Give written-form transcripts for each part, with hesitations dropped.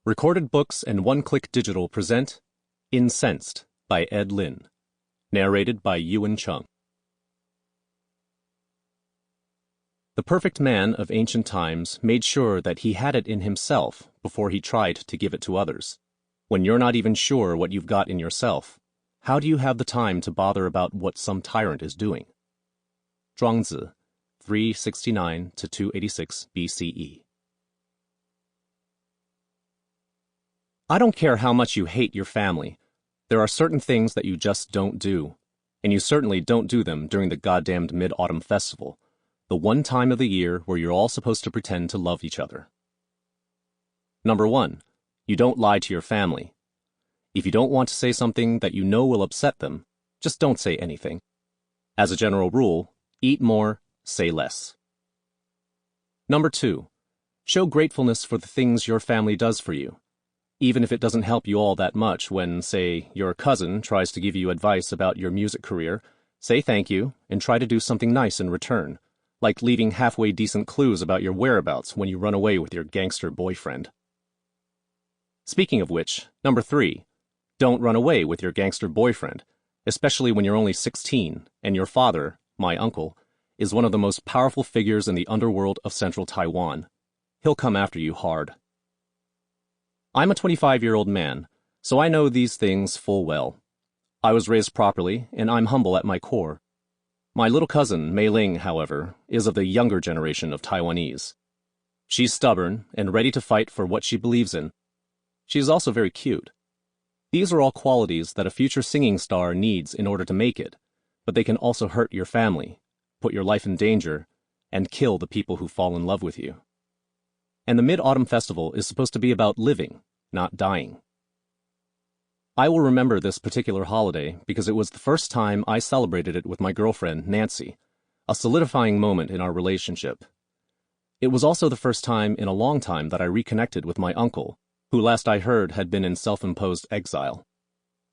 Recorded Books and One-Click Digital present Incensed by Ed Lin. Narrated by Ewan Chung. The perfect man of ancient times made sure that he had it in himself before he tried to give it to others. When you're not even sure what you've got in yourself, how do you have the time to bother about what some tyrant is doing? Zhuangzi, 369 to 286 BCE. I don't care how much you hate your family. There are certain things that you just don't do. And you certainly don't do them during the goddamned Mid-Autumn Festival, the one time of the year where you're all supposed to pretend to love each other. Number 1, you don't lie to your family. If you don't want to say something that you know will upset them, just don't say anything. As a general rule, eat more, say less. Number 2, show gratefulness for the things your family does for you. Even if it doesn't help you all that much when, say, your cousin tries to give you advice about your music career, say thank you and try to do something nice in return, like leaving halfway decent clues about your whereabouts when you run away with your gangster boyfriend. Speaking of which, number 3, don't run away with your gangster boyfriend, especially when you're only 16 and your father, my uncle, is one of the most powerful figures in the underworld of central Taiwan. He'll come after you hard. I'm a 25-year-old man, so I know these things full well. I was raised properly, and I'm humble at my core. My little cousin, Mei-ling, however, is of the younger generation of Taiwanese. She's stubborn and ready to fight for what she believes in. She is also very cute. These are all qualities that a future singing star needs in order to make it, but they can also hurt your family, put your life in danger, and kill the people who fall in love with you. And the Mid-Autumn Festival is supposed to be about living, not dying. I will remember this particular holiday because it was the first time I celebrated it with my girlfriend, Nancy, a solidifying moment in our relationship. It was also the first time in a long time that I reconnected with my uncle, who last I heard had been in self-imposed exile.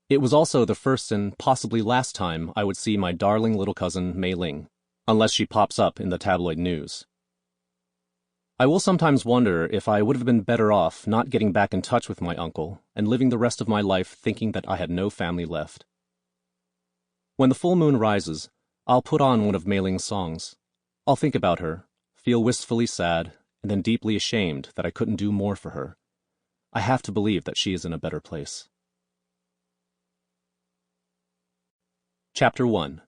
It was also the first and possibly last time I would see my darling little cousin, Mei-ling, unless she pops up in the tabloid news. I will sometimes wonder if I would have been better off not getting back in touch with my uncle and living the rest of my life thinking that I had no family left. When the full moon rises, I'll put on one of Mei-ling's songs. I'll think about her, feel wistfully sad, and then deeply ashamed that I couldn't do more for her. I have to believe that she is in a better place. Chapter 1.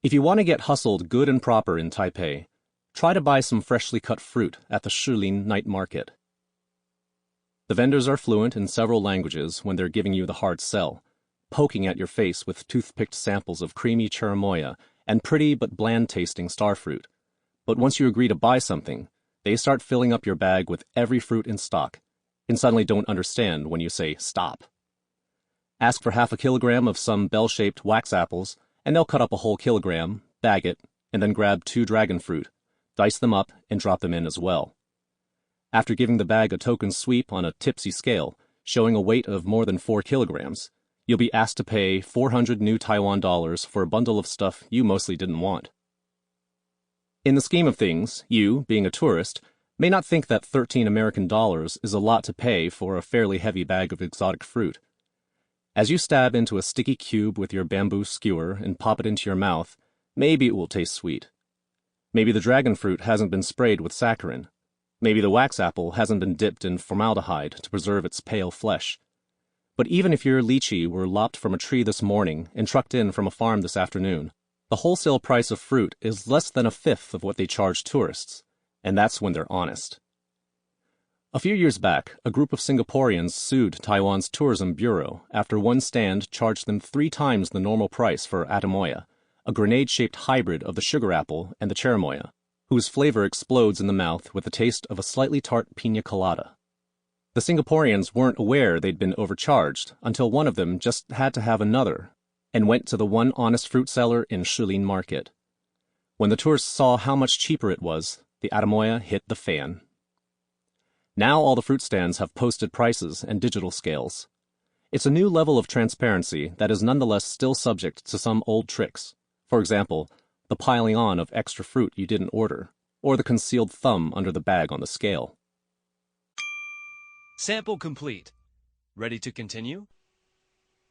If you want to get hustled good and proper in Taipei, try to buy some freshly cut fruit at the Shilin night market. The vendors are fluent in several languages when they're giving you the hard sell, poking at your face with toothpicked samples of creamy cherimoya and pretty but bland-tasting starfruit. But once you agree to buy something, they start filling up your bag with every fruit in stock, and suddenly don't understand when you say stop. Ask for half a kilogram of some bell-shaped wax apples, and they'll cut up a whole kilogram, bag it, and then grab 2 dragon fruit, dice them up, and drop them in as well. After giving the bag a token sweep on a tipsy scale, showing a weight of more than 4 kilograms, you'll be asked to pay 400 new Taiwan dollars for a bundle of stuff you mostly didn't want. In the scheme of things, you, being a tourist, may not think that 13 American dollars is a lot to pay for a fairly heavy bag of exotic fruit. As you stab into a sticky cube with your bamboo skewer and pop it into your mouth, maybe it will taste sweet. Maybe the dragon fruit hasn't been sprayed with saccharin. Maybe the wax apple hasn't been dipped in formaldehyde to preserve its pale flesh. But even if your lychee were lopped from a tree this morning and trucked in from a farm this afternoon, the wholesale price of fruit is less than a fifth of what they charge tourists, and that's when they're honest. A few years back, a group of Singaporeans sued Taiwan's Tourism Bureau after one stand charged them 3 times the normal price for atamoya, a grenade-shaped hybrid of the sugar apple and the cherimoya, whose flavor explodes in the mouth with the taste of a slightly tart piña colada. The Singaporeans weren't aware they'd been overcharged until one of them just had to have another and went to the one honest fruit seller in Shilin Market. When the tourists saw how much cheaper it was, the atamoya hit the fan. Now all the fruit stands have posted prices and digital scales. It's a new level of transparency that is nonetheless still subject to some old tricks. For example, the piling on of extra fruit you didn't order, or the concealed thumb under the bag on the scale. Sample complete. Ready to continue?